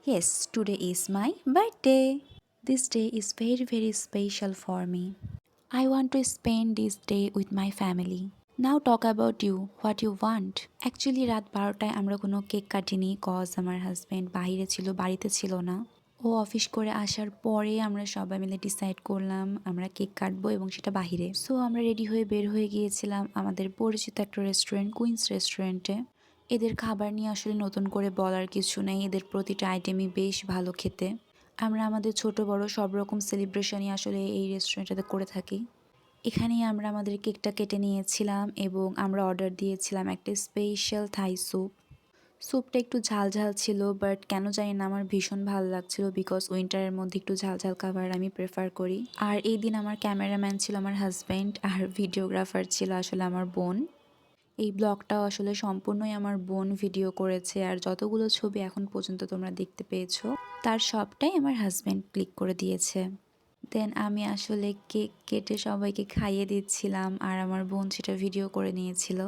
Yes, today is my birthday. This day is very special for me. I want to spend this day with my family. Now talk about you, what you want. Actually রাত 12টায় আমরা কোনো cake কাটিনি cause আমার husband বাইরে ছিল বাড়িতে ছিল না। ও office করে আসার পরে আমরা সবাই মিলে ডিসাইড করলাম আমরা কেক কাটবো এবং সেটা বাহিরে। সো আমরা রেডি হয়ে বের হয়ে গিয়েছিলাম আমাদের পরিচিত একটা রেস্টুরেন্ট কুইন্স রেস্টুরেন্টে। এদের খাবার নিয়ে আসলে নতুন করে বলার কিছু নেই, এদের প্রতিটা আইটেমই বেশ ভালো খেতে। আমরা আমাদের ছোট বড় সব রকম সেলিব্রেশনই আসলে এই রেস্টুরেন্টটাতে করে থাকি। এখানেই আমরা আমাদের কেকটা কেটে নিয়েছিলাম এবং আমরা অর্ডার দিয়েছিলাম একটা স্পেশাল থাই স্যুপ। স্যুপটা একটু ঝাল ঝাল ছিল, বাট কেন জানি না আমার ভীষণ ভালো লাগছিল বিকজ উইন্টারের মধ্যে একটু ঝাল ঝাল খাবার আমি প্রেফার করি। আর এই দিন আমার ক্যামেরাম্যান ছিল আমার হাজব্যান্ড আর ভিডিওগ্রাফার ছিল আসলে আমার বোন। এই ব্লগটাও আসলে সম্পূর্ণই আমার বোন ভিডিও করেছে, আর যতগুলো ছবি এখন পর্যন্ত তোমরা দেখতে পেয়েছো তার সবটাই আমার হাজব্যান্ড ক্লিক করে দিয়েছে। দেন আমি আসলে কেক কেটে সবাইকে খাইয়ে দিচ্ছিলাম আর আমার বোন সেটা ভিডিও করে নিয়েছিল।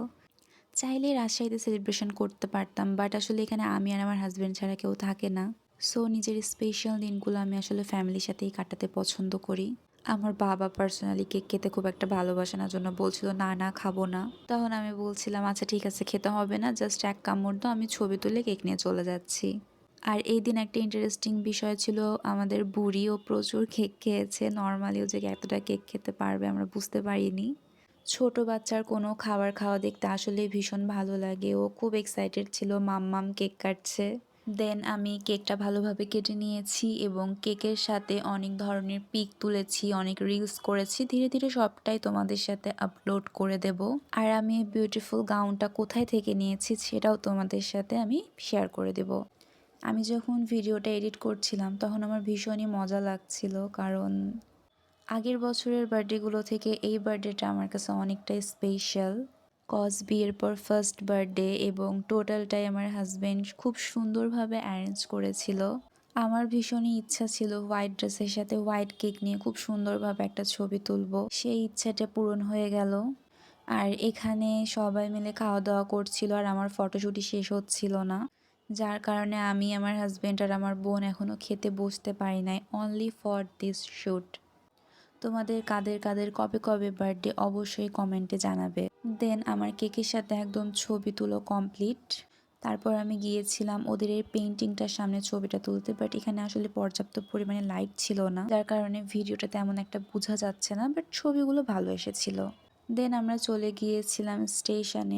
চাইলে রাজশাহীতে সেলিব্রেশন করতে পারতাম, বাট আসলে এখানে আমি আর আমার হাজব্যান্ড ছাড়া কেউ থাকে না। সো নিজের স্পেশাল দিনগুলো আমি আসলে ফ্যামিলির সাথেই কাটাতে পছন্দ করি। আমার বাবা পার্সোনালি কেক খেতে খুব একটা ভালোবাসে না, জন্য বলছিল না না খাবো না। তখন আমি বলছিলাম আচ্ছা ঠিক আছে খেতে হবে না, জাস্ট এক কামড় দাও, আমি ছবি তুলে কেক নিয়ে চলে যাচ্ছি। আর এই দিন একটা ইন্টারেস্টিং বিষয় ছিল, আমাদের বুড়িও প্রচুর কেক খেয়েছে। নর্মালিও যে এতটা কেক খেতে পারবে আমরা বুঝতে পারিনি। ছোট বাচ্চার কোনো খাবার খাওয়া দেখতে আসলেই ভীষণ ভালো লাগে। ও খুব এক্সাইটেড ছিল মাম্মাম কেক কাটছে। দেন আমি কেকটা ভালোভাবে কেটে নিয়েছি এবং কেকের সাথে অনেক ধরনের পিক তুলেছি, অনেক রিলস করেছি। ধীরে ধীরে সবটাই তোমাদের সাথে আপলোড করে দেব। আর আমি এই বিউটিফুল গাউনটা কোথায় থেকে নিয়েছি সেটাও তোমাদের সাথে আমি শেয়ার করে দেব। আমি যখন ভিডিওটা এডিট করছিলাম তখন আমার ভীষণই মজা লাগছিল, কারণ আগের বছরের বার্থডেগুলো থেকে এই বার্থডেটা আমার কাছে অনেকটাই স্পেশাল। কজ বিয়ের পর ফার্স্ট বার্থডে এবং টোটালটাই আমার হাজব্যান্ড খুব সুন্দরভাবে অ্যারেঞ্জ করেছিল। আমার ভীষণই ইচ্ছা ছিল হোয়াইট ড্রেসের সাথে হোয়াইট কেক নিয়ে খুব সুন্দরভাবে একটা ছবি তুলবো, সেই ইচ্ছাটা পূরণ হয়ে গেল। আর এখানে সবাই মিলে খাওয়া দাওয়া করছিল আর আমার ফটোশ্যুটই শেষ হচ্ছিল না, যার কারণে আমি আমার হাজব্যান্ড আর আমার বোন এখনও খেতে বসতে পারি নাই অনলি ফর দিস শ্যুট। তোমাদের কাদের কাদের কবে কবে বার্থডে অবশ্যই কমেন্টে জানাবে। দেন আমার কেকের সাথে একদম ছবি তুলো কমপ্লিট। তারপর আমি গিয়েছিলাম ওদের এই পেইন্টিংটার সামনে ছবিটা তুলতে, বাট এখানে আসলে পর্যাপ্ত পরিমাণে লাইট ছিল না, যার কারণে ভিডিওটা তেমন একটা বোঝা যাচ্ছে না, বাট ছবিগুলো ভালো এসেছিল। দেন আমরা চলে গিয়েছিলাম স্টেশনে।